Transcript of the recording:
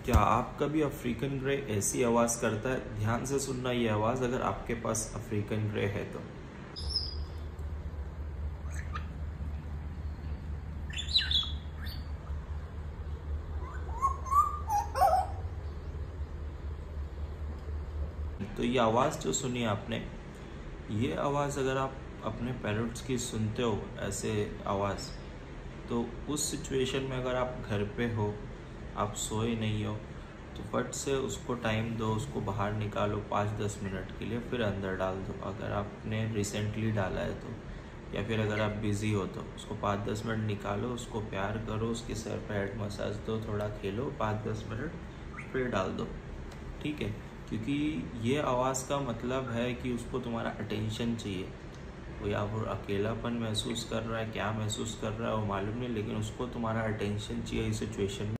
क्या आप कभी अफ्रीकन ग्रे ऐसी आवाज़ करता है? ध्यान से सुनना ये आवाज़, अगर आपके पास अफ्रीकन ग्रे है तो। तो ये आवाज़ जो सुनी आपने, ये आवाज़ अगर आप अपने पैरट्स की सुनते हो ऐसे आवाज़, तो उस सिचुएशन में अगर आप घर पे हो, आप सोए नहीं हो, तो फट से उसको टाइम दो, उसको बाहर निकालो 5-10 मिनट के लिए, फिर अंदर डाल दो अगर आपने रिसेंटली डाला है तो, या फिर अगर आप बिज़ी हो तो उसको 5-10 मिनट निकालो, उसको प्यार करो, उसके सर पे हेड मसाज दो, थोड़ा खेलो 5-10 मिनट, फिर डाल दो, ठीक है? क्योंकि ये आवाज़ का मतलब है कि उसको तुम्हारा अटेंशन चाहिए। वो या वो अकेलापन महसूस कर रहा है, क्या महसूस कर रहा है वो मालूम नहीं, लेकिन उसको तुम्हारा अटेंशन चाहिए इस सिचुएशन में।